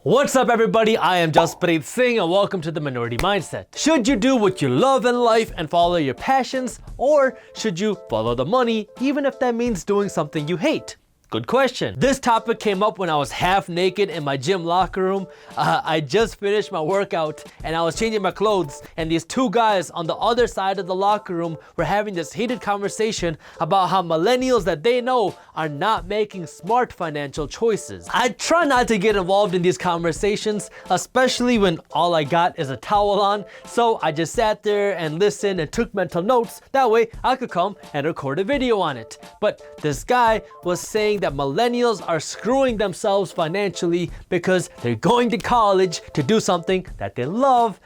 What's up everybody, I am Jaspreet Singh and welcome to the Minority Mindset. Should you do what you love in life and follow your passions, or should you follow the money even if that means doing something you hate? Good question. This topic came up when I was half naked in my gym locker room. I just finished my workout and I was changing my clothes, and these two guys on the other side of the locker room were having this heated conversation about how millennials that they know are not making smart financial choices. I try not to get involved in these conversations, especially when all I got is a towel on, so I just sat there and listened and took mental notes. That way I could come and record a video on it. But this guy was saying that millennials are screwing themselves financially because they're going to college to do something that they love,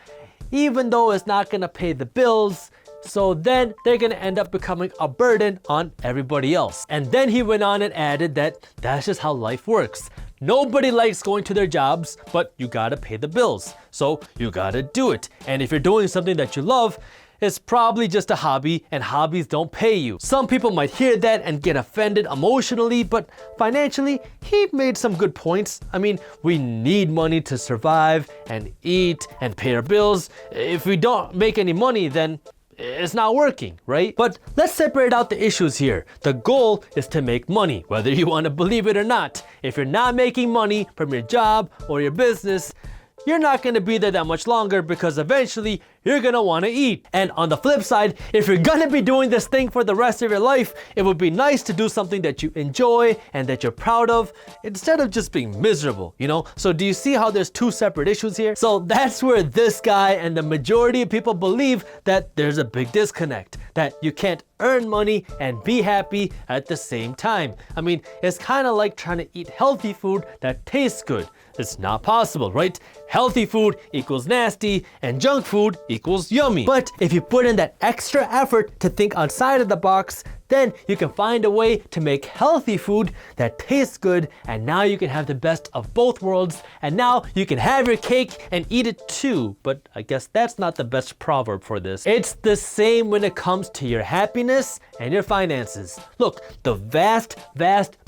even though it's not gonna pay the bills. So then they're gonna end up becoming a burden on everybody else. And then he went on and added that that's just how life works. Nobody likes going to their jobs, but you gotta pay the bills. So you gotta do it. And if you're doing something that you love, it's probably just a hobby, and hobbies don't pay you. Some people might hear that and get offended emotionally, but financially, he made some good points. I mean, we need money to survive and eat and pay our bills. If we don't make any money, then it's not working, right? But let's separate out the issues here. The goal is to make money, whether you want to believe it or not. If you're not making money from your job or your business, you're not gonna be there that much longer because eventually you're gonna wanna eat. And on the flip side, if you're gonna be doing this thing for the rest of your life, it would be nice to do something that you enjoy and that you're proud of instead of just being miserable, you know? So do you see how there's two separate issues here? So that's where this guy and the majority of people believe that there's a big disconnect, that you can't earn money and be happy at the same time. I mean, it's kind of like trying to eat healthy food that tastes good. It's not possible, right? Healthy food equals nasty and junk food equals yummy. But if you put in that extra effort to think outside of the box, then you can find a way to make healthy food that tastes good, and now you can have the best of both worlds, and now you can have your cake and eat it too. But I guess that's not the best proverb for this. It's the same when it comes to your happiness and your finances. Look, the vast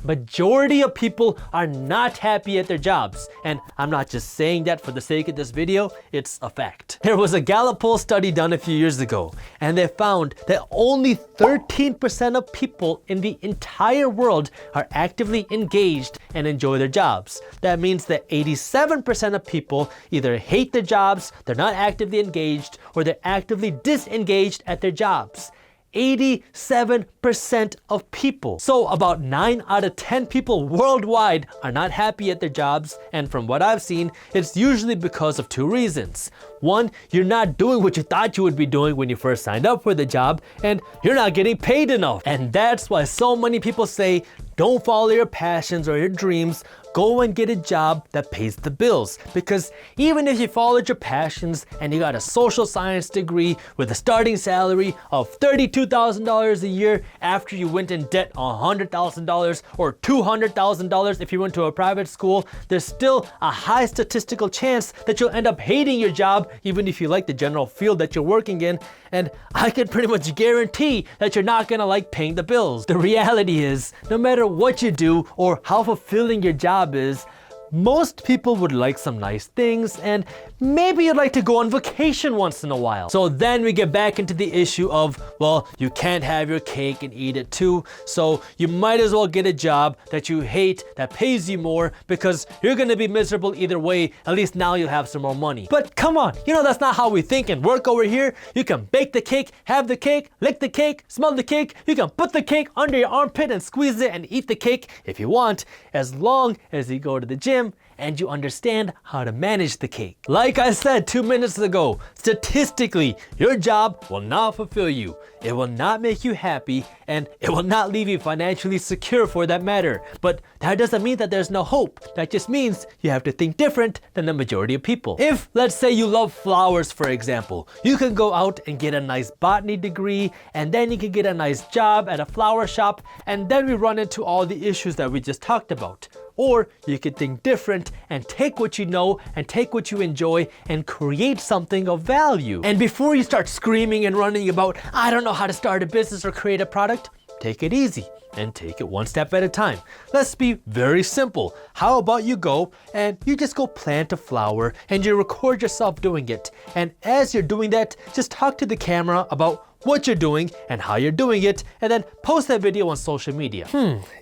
majority of people are not happy at their jobs, and I'm not just saying that for the sake of this video, it's a fact. There was a Gallup poll study done a few years ago, and they found that only 13% of people in the entire world are actively engaged and enjoy their jobs. That means that 87% of people either hate their jobs, they're not actively engaged, or they're actively disengaged at their jobs. 87% of people. So about 9 out of 10 people worldwide are not happy at their jobs, and from what I've seen, it's usually because of two reasons. One, you're not doing what you thought you would be doing when you first signed up for the job, and you're not getting paid enough. And that's why so many people say, don't follow your passions or your dreams, go and get a job that pays the bills. Because even if you followed your passions and you got a social science degree with a starting salary of $32,000 a year after you went in debt $100,000 or $200,000 if you went to a private school, there's still a high statistical chance that you'll end up hating your job even if you like the general field that you're working in. And I can pretty much guarantee that you're not gonna like paying the bills. The reality is, no matter what you do or how fulfilling your job is, most people would like some nice things, and maybe you'd like to go on vacation once in a while. So then we get back into the issue of, well, you can't have your cake and eat it too, so you might as well get a job that you hate that pays you more, because you're gonna be miserable either way. At least now you'll have some more money. But come on, you know that's not how we think and work over here. You can bake the cake, have the cake, lick the cake, smell the cake. You can put the cake under your armpit and squeeze it and eat the cake if you want, as long as you go to the gym and you understand how to manage the cake. Like I said 2 minutes ago, statistically, your job will not fulfill you. It will not make you happy, and it will not leave you financially secure for that matter. But that doesn't mean that there's no hope. That just means you have to think different than the majority of people. If, let's say you love flowers, for example, you can go out and get a nice botany degree, and then you can get a nice job at a flower shop, and then we run into all the issues that we just talked about. Or you could think different and take what you know and take what you enjoy and create something of value. And before you start screaming and running about, I don't know how to start a business or create a product, take it easy and take it one step at a time. Let's be very simple. How about you go and you just go plant a flower and you record yourself doing it. And as you're doing that, just talk to the camera about what you're doing and how you're doing it, and then post that video on social media.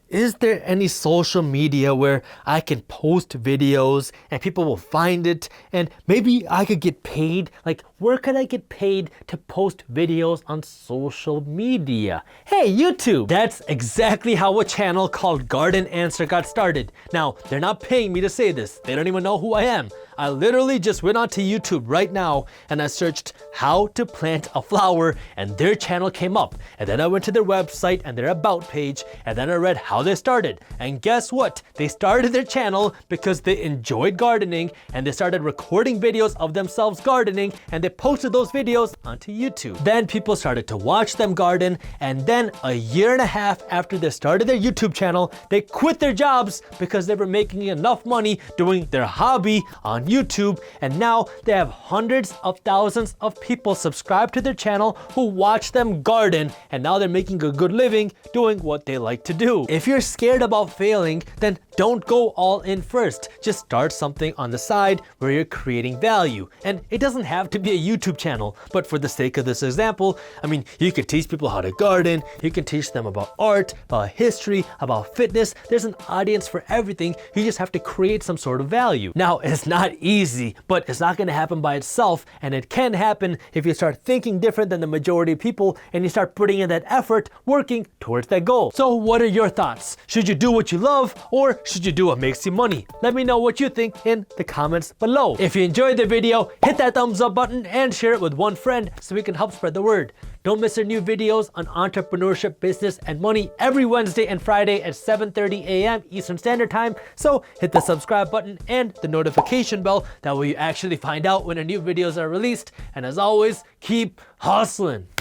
Is there any social media where I can post videos and people will find it and maybe I could get paid? Like, where could I get paid to post videos on social media? Hey, YouTube! That's exactly how a channel called Garden Answer got started. Now, they're not paying me to say this. They don't even know who I am. I literally just went onto YouTube right now and I searched how to plant a flower and their channel came up. And then I went to their website and their about page and then I read how they started. And guess what? They started their channel because they enjoyed gardening and they started recording videos of themselves gardening and they posted those videos onto YouTube. Then people started to watch them garden, and then a year and a half after they started their YouTube channel, they quit their jobs because they were making enough money doing their hobby on YouTube, and now they have hundreds of thousands of people subscribed to their channel who watch them garden, and now they're making a good living doing what they like to do. If you're scared about failing, then don't go all in first. Just start something on the side where you're creating value. And it doesn't have to be a YouTube channel, but for the sake of this example, I mean, you could teach people how to garden, you can teach them about art, about history, about fitness. There's an audience for everything. You just have to create some sort of value. Now, it's not easy, but it's not gonna happen by itself, and it can happen if you start thinking different than the majority of people and you start putting in that effort working towards that goal. So what are your thoughts? Should you do what you love, or should you do what makes you money? Let me know what you think in the comments below. If you enjoyed the video, hit that thumbs up button and share it with one friend so we can help spread the word. Don't miss our new videos on entrepreneurship, business, and money every Wednesday and Friday at 7:30 a.m. Eastern Standard Time. So hit the subscribe button and the notification bell. That way you actually find out when our new videos are released. And as always, keep hustling.